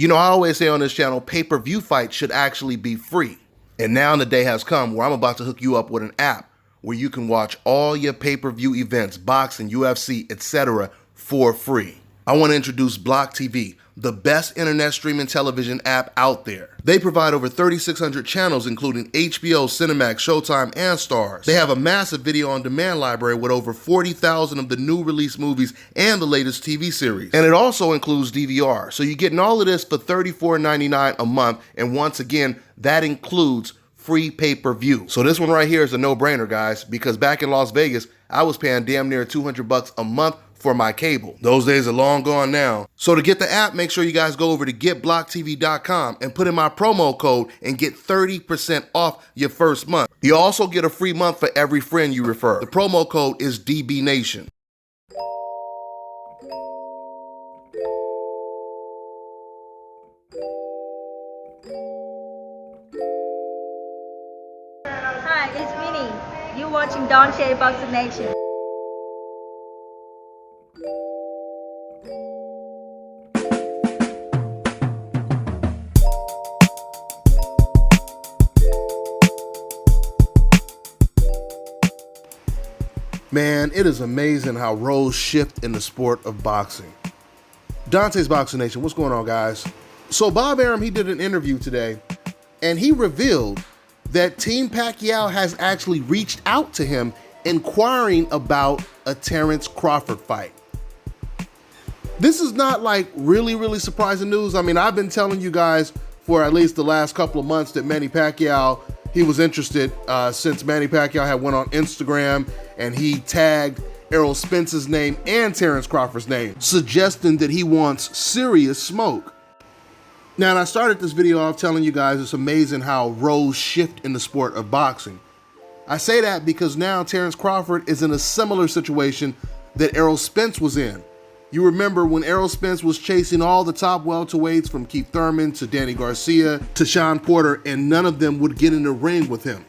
You know, I always say on this channel, pay-per-view fights should actually be free. And now the day has come where I'm about to hook you up with an app where you can watch all your pay-per-view events, boxing, UFC, etc. for free. I want to introduce welterweight, the best internet streaming television app out there. They provide over 3,600 channels, including HBO, Cinemax, Showtime, and Stars. They have a massive video on demand library with over 40,000 of the new release movies and the latest TV series. And it also includes DVR. So you're getting all of this for $34.99 a month. And once again, that includes free pay-per-view. So this one right here is a no-brainer, guys, because back in Las Vegas, I was paying damn near $200 a month for my cable. Those days are long gone now. So to get the app, make sure you guys go over to getblocktv.com and put in my promo code and get 30% off your first month. You also get a free month for every friend you refer. The promo code is DBNation. Hi, it's Manny. You're watching Don't Share Boxing Nation. Man, it is amazing how roles shift in the sport of boxing. Dante's Boxing Nation, what's going on, guys? So Bob Arum, he did an interview today, and he revealed that Team Pacquiao has actually reached out to him inquiring about a Terence Crawford fight. This is not like really surprising news. I mean, I've been telling you guys for at least the last couple of months that Manny Pacquiao, he was interested since Manny Pacquiao had went on Instagram and he tagged Errol Spence's name and Terence Crawford's name, suggesting that he wants serious smoke. Now, and I started this video off telling you guys it's amazing how roles shift in the sport of boxing. I say that because now Terence Crawford is in a similar situation that Errol Spence was in. You remember when Errol Spence was chasing all the top welterweights from Keith Thurman to Danny Garcia to Sean Porter, and none of them would get in the ring with him.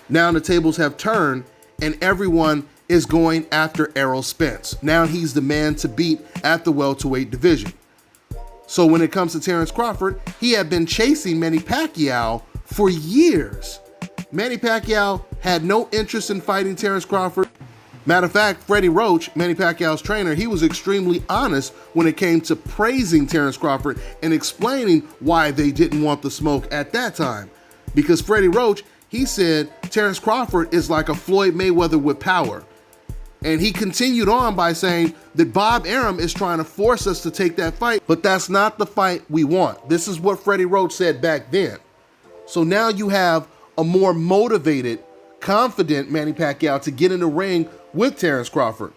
Now the tables have turned and everyone is going after Errol Spence. Now he's the man to beat at the welterweight division. So when it comes to Terence Crawford, he had been chasing Manny Pacquiao for years. Manny Pacquiao had no interest in fighting Terence Crawford. Matter of fact, Freddie Roach, Manny Pacquiao's trainer, he was extremely honest when it came to praising Terence Crawford and explaining why they didn't want the smoke at that time. Because Freddie Roach, he said Terence Crawford is like a Floyd Mayweather with power. And he continued on by saying that Bob Arum is trying to force us to take that fight, but that's not the fight we want. This is what Freddie Roach said back then. So now you have a more motivated, confident Manny Pacquiao to get in the ring with Terence Crawford.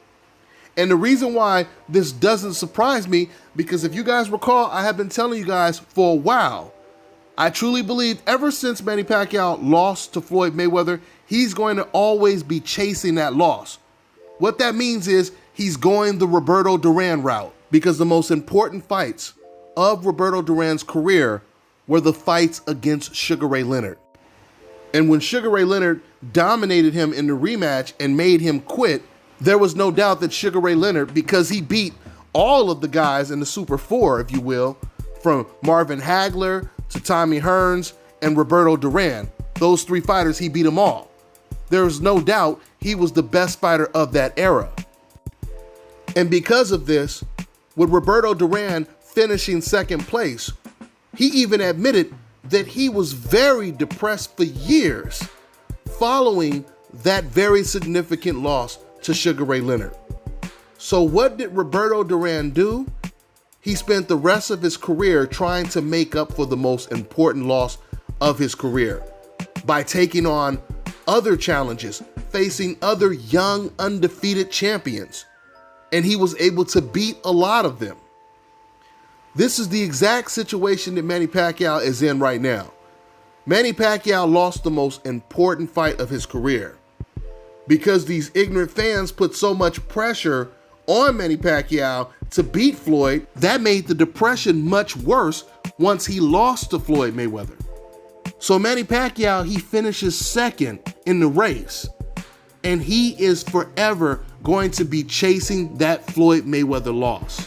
And the reason why this doesn't surprise me, because if you guys recall, I have been telling you guys for a while, I truly believe ever since Manny Pacquiao lost to Floyd Mayweather, he's going to always be chasing that loss. What that means is he's going the Roberto Duran route, because the most important fights of Roberto Duran's career were the fights against Sugar Ray Leonard. And when Sugar Ray Leonard dominated him in the rematch and made him quit, there was no doubt that Sugar Ray Leonard, because he beat all of the guys in the Super Four, if you will, from Marvin Hagler to Tommy Hearns and Roberto Duran, those three fighters, he beat them all. There was no doubt he was the best fighter of that era. And because of this, with Roberto Duran finishing second place, he even admitted that he was very depressed for years following that very significant loss to Sugar Ray Leonard. So what did Roberto Duran do? He spent the rest of his career trying to make up for the most important loss of his career by taking on other challenges, facing other young, undefeated champions. And he was able to beat a lot of them. This is the exact situation that Manny Pacquiao is in right now. Manny Pacquiao lost the most important fight of his career because these ignorant fans put so much pressure on Manny Pacquiao to beat Floyd. That made the depression much worse once he lost to Floyd Mayweather. So Manny Pacquiao, he finishes second in the race, and he is forever going to be chasing that Floyd Mayweather loss.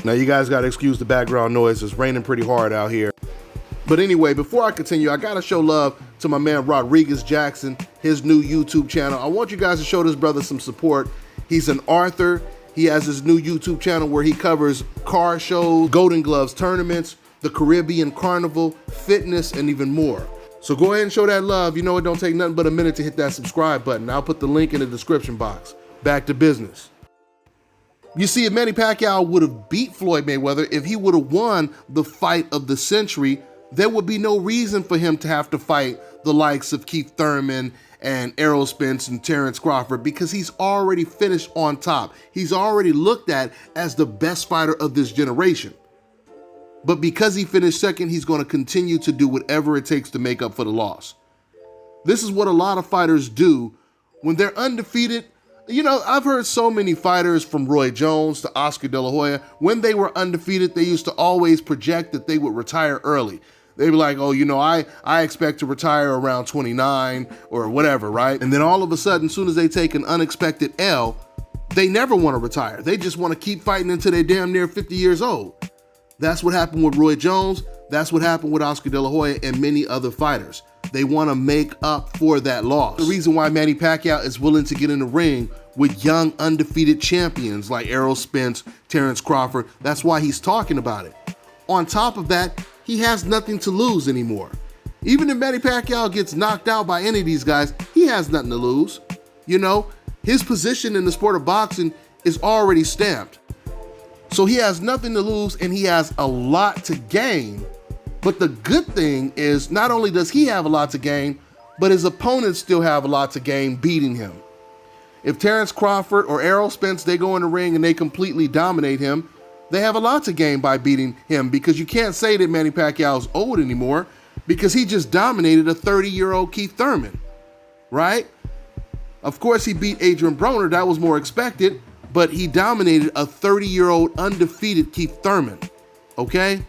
Now you guys gotta excuse the background noise. It's raining pretty hard out here. But anyway, before I continue, I gotta show love to my man Rodriguez Jackson, his new YouTube channel. I want you guys to show this brother some support. He's an author. He has his new YouTube channel where he covers car shows, Golden Gloves tournaments, the Caribbean Carnival, fitness, and even more. So go ahead and show that love. You know it don't take nothing but a minute to hit that subscribe button. I'll put the link in the description box. Back to business. You see, if Manny Pacquiao would have beat Floyd Mayweather, if he would have won the fight of the century, there would be no reason for him to have to fight the likes of Keith Thurman and Errol Spence and Terence Crawford, because he's already finished on top. He's already looked at as the best fighter of this generation. But because he finished second, he's going to continue to do whatever it takes to make up for the loss. This is what a lot of fighters do when they're undefeated. You know, I've heard so many fighters, from Roy Jones to Oscar De La Hoya, when they were undefeated, they used to always project that they would retire early. They'd be like, oh, you know, I expect to retire around 29 or whatever, right? And then all of a sudden, as soon as they take an unexpected L, they never want to retire. They just want to keep fighting until they're damn near 50 years old. That's what happened with Roy Jones. That's what happened with Oscar De La Hoya and many other fighters. They want to make up for that loss. The reason why Manny Pacquiao is willing to get in the ring with young undefeated champions like Errol Spence, Terence Crawford, that's why he's talking about it. On top of that, he has nothing to lose anymore. Even if Manny Pacquiao gets knocked out by any of these guys, he has nothing to lose. You know, his position in the sport of boxing is already stamped. So he has nothing to lose and he has a lot to gain. But the good thing is, not only does he have a lot to gain, but his opponents still have a lot to gain beating him. If Terence Crawford or Errol Spence, they go in the ring and they completely dominate him, they have a lot to gain by beating him, because you can't say that Manny Pacquiao is old anymore because he just dominated a 30-year-old Keith Thurman, right? Of course, he beat Adrian Broner. That was more expected, but he dominated a 30-year-old undefeated Keith Thurman, okay?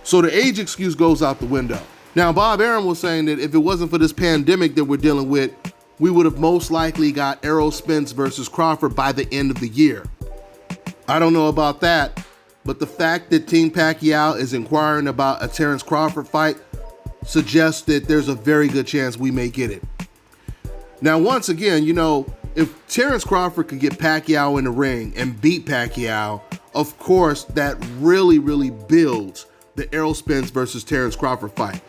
So the age excuse goes out the window. Now, Bob Arum was saying that if it wasn't for this pandemic that we're dealing with, we would have most likely got Errol Spence versus Crawford by the end of the year. I don't know about that, but the fact that Team Pacquiao is inquiring about a Terence Crawford fight suggests that there's a very good chance we may get it. Now, once again, you know, if Terence Crawford could get Pacquiao in the ring and beat Pacquiao, of course, that really, really builds the Errol Spence versus Terence Crawford fight.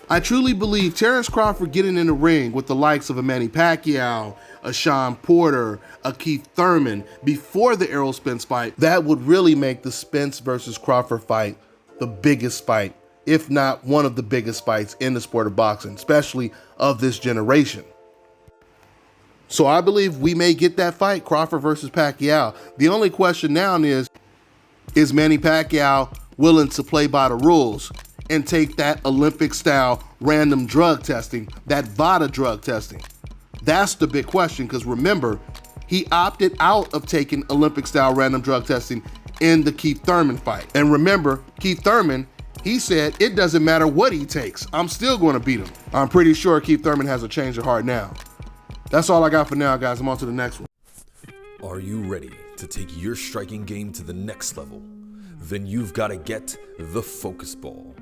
I truly believe Terence Crawford getting in the ring with the likes of a Manny Pacquiao, a Sean Porter, a Keith Thurman before the Errol Spence fight, that would really make the Spence versus Crawford fight the biggest fight, if not one of the biggest fights in the sport of boxing, especially of this generation. So I believe we may get that fight, Crawford versus Pacquiao. The only question now is Manny Pacquiao willing to play by the rules and take that Olympic-style random drug testing, that VADA drug testing? That's the big question, because remember, he opted out of taking Olympic-style random drug testing in the Keith Thurman fight. And remember, Keith Thurman, he said, it doesn't matter what he takes, I'm still going to beat him. I'm pretty sure Keith Thurman has a change of heart now. That's all I got for now, guys. I'm on to the next one. Are you ready to take your striking game to the next level? Then you've got to get the Focus Ball.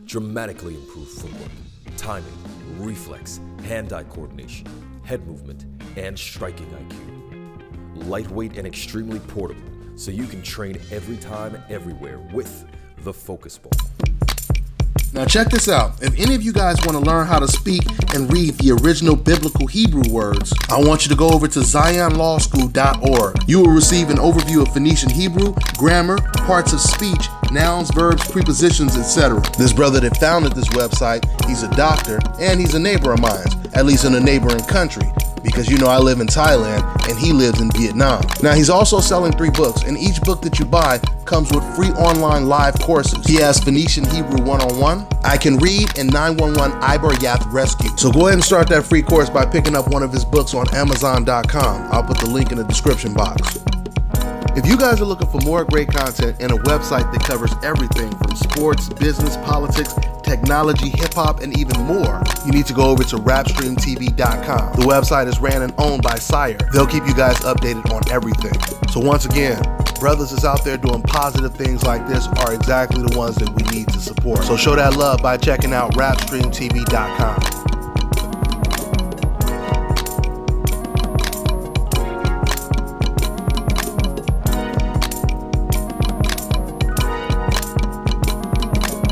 Dramatically improved footwork, timing, reflex, hand-eye coordination, head movement, and striking IQ. Lightweight and extremely portable, so you can train every time, everywhere with the Focus Ball. Now check this out. If any of you guys want to learn how to speak and read the original biblical Hebrew words, I want you to go over to zionlawschool.org. You will receive an overview of Phoenician Hebrew, grammar, parts of speech, nouns, verbs, prepositions, etc. This brother that founded this website, he's a doctor and he's a neighbor of mine, at least in a neighboring country, because you know I live in Thailand and he lives in Vietnam. Now he's also selling 3 books, and each book that you buy comes with free online live courses. He has Phoenician Hebrew 101, I Can Read, and 911 Iber Yath Rescue. So go ahead and start that free course by picking up one of his books on Amazon.com. I'll put the link in the description box. If you guys are looking for more great content and a website that covers everything from sports, business, politics, technology, hip-hop, and even more, you need to go over to rapstreamtv.com. The website is ran and owned by Sire. They'll keep you guys updated on everything. So once again, brothers that's out there doing positive things like this are exactly the ones that we need to support. So show that love by checking out rapstreamtv.com.